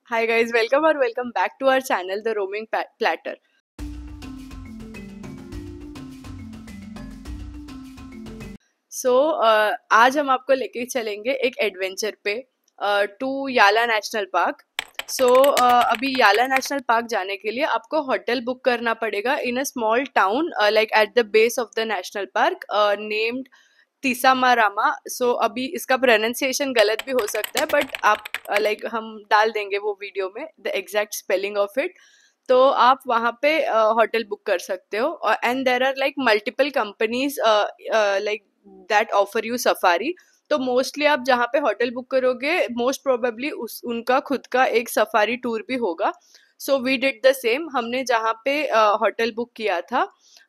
Hi guys, welcome back to our channel, The Roaming Platter. आज हम आपको लेके चलेंगे एक एडवेंचर पे टू याला नेशनल पार्क. अभी याला नेशनल पार्क जाने के लिए आपको होटल बुक करना पड़ेगा in a small town like at the base of the national park named Tissamaharama. अभी इसका प्रोनाउंसिएशन गलत भी हो सकता है बट आप लाइक हम डाल देंगे वो वीडियो में the exact spelling of it. तो आप वहाँ पे होटल बुक कर सकते हो and there are like multiple companies like that offer you safari. तो मोस्टली आप जहाँ पे होटल बुक करोगे मोस्ट प्रोबेबली उनका खुद का एक सफारी टूर भी होगा. So we did the same. हमने जहाँ पे होटल बुक किया था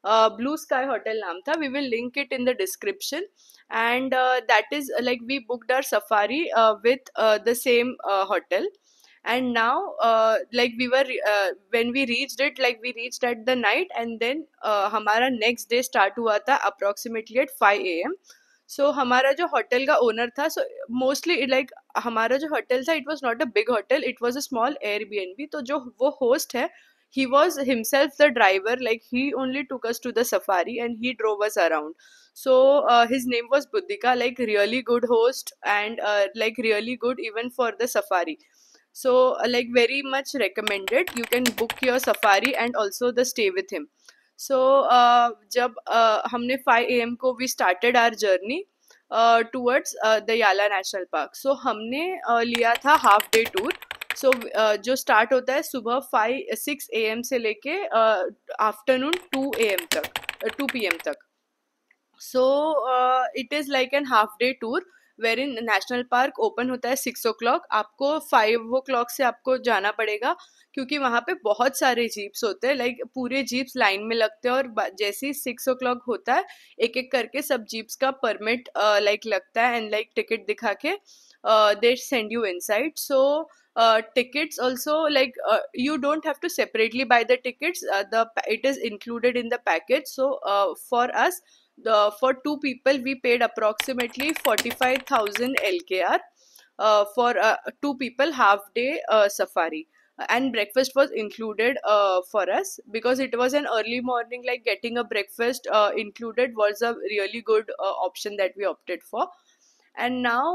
ब्लू स्काई होटल नाम था. We will link it in the description and that is like we booked our safari with the same hotel. And now like we were when we reached it, like we reached at the night and then हमारा next day start हुआ था approximately at 5 a.m. So हमारा जो hotel का owner था, so mostly like हमारा जो hotel था it was not a big hotel, it was a small Airbnb. तो जो वो host है, he was himself the driver, like he only took us to the safari and he drove us around. His name was Buddhika, like really good host and like really good even for the safari. Like very much recommended. You can book your safari and also the stay with him. जब हमने 5 a.m. को we started our journey towards the Yala National Park. हमने लिया था half day tour. जो start होता है सुबह 6 a.m. से लेके आफ्टरनून 2 a.m. तक 2 p.m. तक. It is like an half day tour wherein national park open होता है 6 o'clock. आपको 5 o'clock से आपको जाना पड़ेगा क्योंकि वहाँ पे बहुत सारे जीप्स होते हैं, लाइक पूरे जीप्स लाइन में लगते हैं और जैसे ही 6 o'clock होता है एक एक करके सब जीप्स का परमिट लाइक लगता है एंड लाइक टिकट दिखा के they send you inside. Tickets also, like you don't have to separately buy the tickets. It is included in the package. For us, for two people we paid approximately 45,000 LKR for two people half day safari. And breakfast was included for us because it was an early morning, like getting a breakfast included was a really good option that we opted for. And now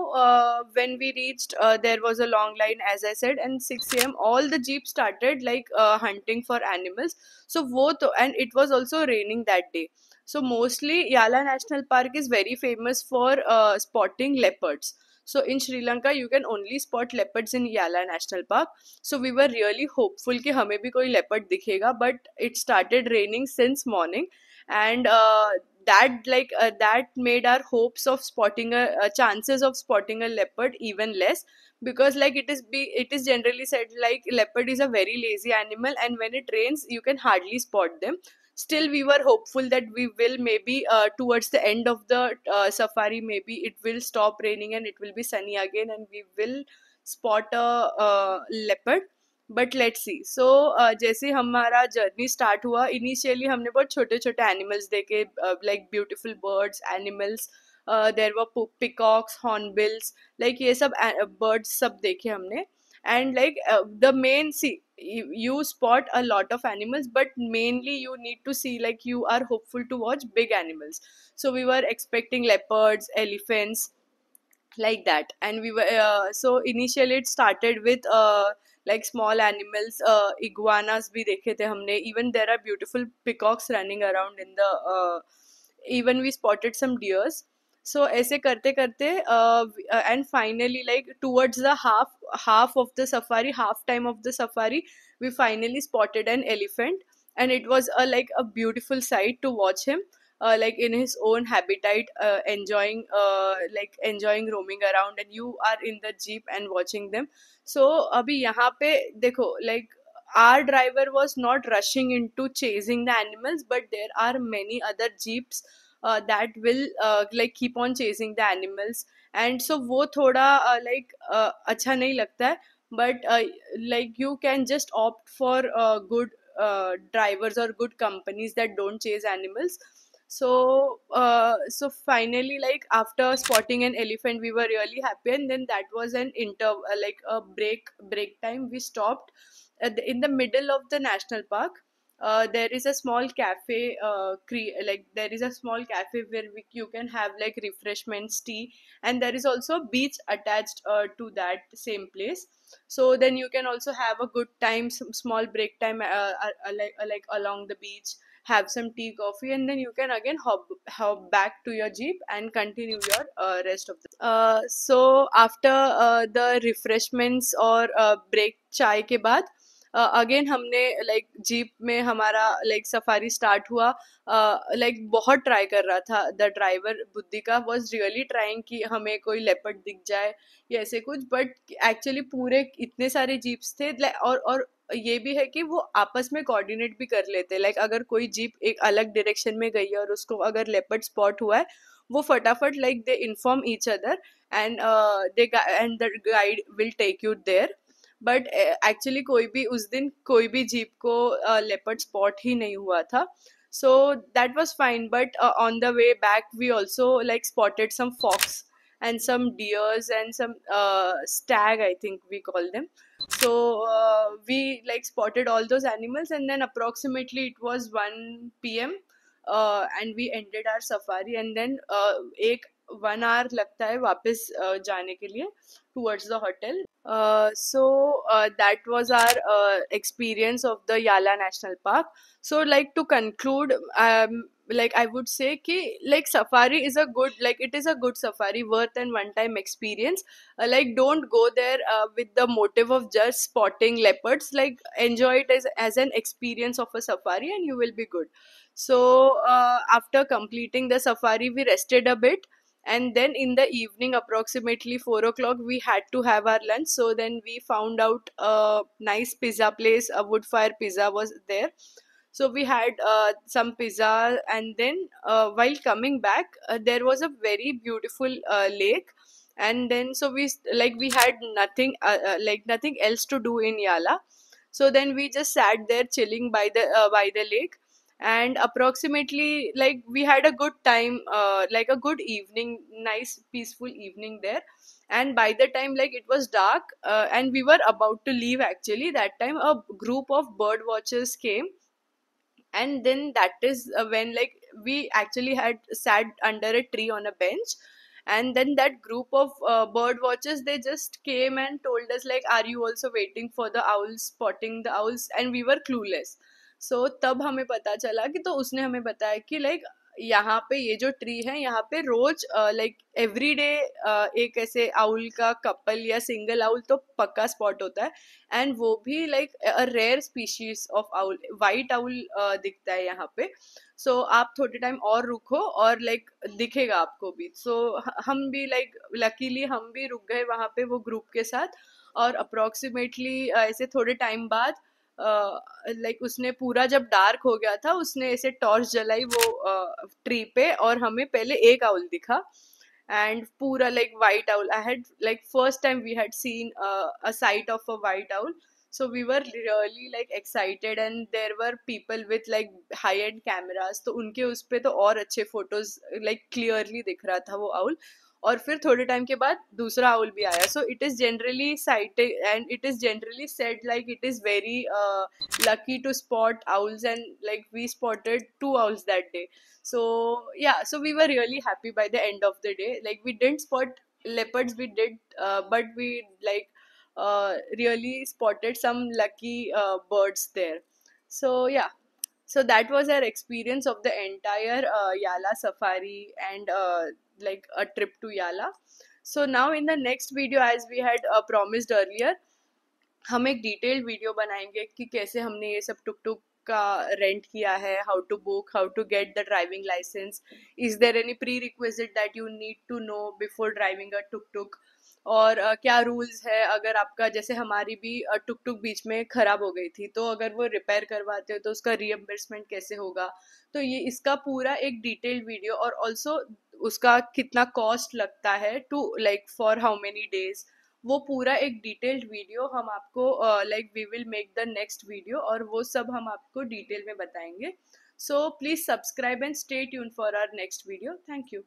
when we reached there was a long line, as I said, and 6 a.m. all the jeeps started like hunting for animals. And it was also raining that day. So mostly Yala National Park is very famous for spotting leopards. So in Sri Lanka you can only spot leopards in Yala National Park. So we were really hopeful कि हमें भी कोई leopard दिखेगा, but it started raining since morning. And that made our hopes of spotting a chances of spotting a leopard even less, because like it is generally said like leopard is a very lazy animal and when it rains you can hardly spot them. Still we were hopeful that we will maybe towards the end of the safari maybe it will stop raining and it will be sunny again and we will spot a leopard. But let's see. जैसे हमारा journey start हुआ initially हमने बहुत छोटे छोटे animals देखे, like beautiful birds animals. There were peacocks, hornbills, like ये सब बर्ड्स सब देखे हमने. And like the main see you spot a lot of animals but mainly you need to see, like you are hopeful to watch big animals. So we were expecting leopards, elephants, like that. And we were so initially it started with like small animals, iguanas bhi dekhe the humne. Even there are beautiful peacocks running around in the even we spotted some deers. So ऐसे करते करते and finally like towards the half of the safari, half time of the safari, we finally spotted an elephant. And it was a like a beautiful sight to watch him like in his own habitat, enjoying roaming around, and you are in the jeep and watching them. So abhi yahan pe dekho, like our driver was not rushing into chasing the animals, but there are many other jeeps that will like keep on chasing the animals. And so वो थोड़ा like अच्छा नहीं लगता है. But like you can just opt for good drivers or good companies that don't chase animals. So finally, like after spotting an elephant, we were really happy, and then that was an like a break time. We stopped in the middle of the national park. There is a small cafe, like there is a small cafe where you can have like refreshments, tea, and there is also a beach attached to that same place. So then you can also have a good time, some small break time, like along the beach, have some tea, coffee, and then you can again hop back to your jeep and continue your rest of the. So after the refreshments और break चाय के बाद again हमने like jeep में हमारा like safari start हुआ. Like बहुत try कर रहा था द ड्राइवर, बुद्धि का वॉज रियली ट्राइंग कि हमें कोई लेपर्ड दिख जाए या ऐसे कुछ, बट एक्चुअली पूरे इतने सारे जीप्स थे. और ये भी है कि वो आपस में कोऑर्डिनेट भी कर लेते हैं. लाइक अगर कोई जीप एक अलग डायरेक्शन में गई है और उसको अगर लेपर्ड स्पॉट हुआ है, वो फटाफट like they inform each other and the guide will take you there. But actually कोई भी उस दिन कोई भी जीप को लेपर्ड स्पॉट ही नहीं हुआ था. So that was fine, but on the way back we also like spotted some fox and some deers and some stag, I think we call them. So we like spotted all those animals, and then approximately it was 1 p.m. And we ended our safari, and then एक 1 hour लगता है वापस जाने के लिए towards the hotel. So that was our experience of the Yala National Park. So like to conclude, like I would say ki like safari is a good, like it is a good safari, worth and one time experience. Like don't go there with the motive of just spotting leopards. Like enjoy it as an experience of a safari, and you will be good. So after completing the safari, we rested a bit, and then in the evening approximately 4 o'clock we had to have our lunch. So then we found out a nice pizza place, a wood fire pizza was there. So we had some pizza, and then while coming back there was a very beautiful lake. And then so like we had nothing like nothing else to do in Yala. So then we just sat there chilling by the lake, and approximately like we had a good time, like a good evening, nice peaceful evening there. And by the time like it was dark, and we were about to leave, actually that time a group of bird watchers came. And then that is when like we actually had sat under a tree on a bench, and then that group of bird watchers, they just came and told us like, are you also waiting for the owls, spotting the owls? And we were clueless. So तब हमें पता चला कि, तो उसने हमें बताया कि like यहाँ पे ये जो ट्री है यहाँ पे रोज लाइक एवरी डे एक ऐसे आउल का कपल या सिंगल आउल तो पक्का स्पॉट होता है. एंड वो भी like a rare species of owl, white owl दिखता है यहाँ पे. सो आप थोड़े टाइम और रुको और लाइक दिखेगा आपको भी. सो हम भी लाइक लकीली हम भी रुक गए वहाँ पे वो ग्रुप के साथ. और अप्रोक्सीमेटली ऐसे थोड़े टाइम बाद लाइक उसने पूरा जब डार्क हो गया था, उसने ऐसे टॉर्च जलाई वो ट्री पे, और हमें पहले एक आउल दिखा. And pura like white owl, I had like first time we had seen a sight of a white owl. So we were really like excited, and there were people with like high end cameras, तो उनके उस पे तो और अच्छे photos like clearly दिख रहा था वो owl. और फिर थोड़े टाइम के बाद दूसरा आउल भी आया. So it is generally sighted and it is generally said like it is very lucky to spot owls, and like we spotted 2 owls that day. So yeah, so we were really happy by the end of the day. Like we didn't spot leopards, we did but we like really spotted some lucky birds there. So yeah, so that was our experience of the entire Yala safari and like a trip to Yala. So now in the next video, as we had promised earlier, हम एक detailed video बनाएंगे कि कैसे हमने ये सब टुक टुक का rent किया है, how to book, how to get the driving licence, is there any prerequisite that you need to know before driving a tuk tuk, और क्या रूल्स है अगर आपका, जैसे हमारी भी टुक टुक बीच में खराब हो गई थी, तो अगर वो रिपेयर करवाते हो तो उसका रीएम्बर्समेंट कैसे होगा. तो ये इसका पूरा एक डिटेल्ड वीडियो, और ऑल्सो उसका कितना कॉस्ट लगता है to like for how many days, वो पूरा एक डिटेल्ड वीडियो हम आपको like we will make the next video, और वो सब हम आपको डिटेल में बताएंगे. So please subscribe and stay tuned for our next video. Thank you.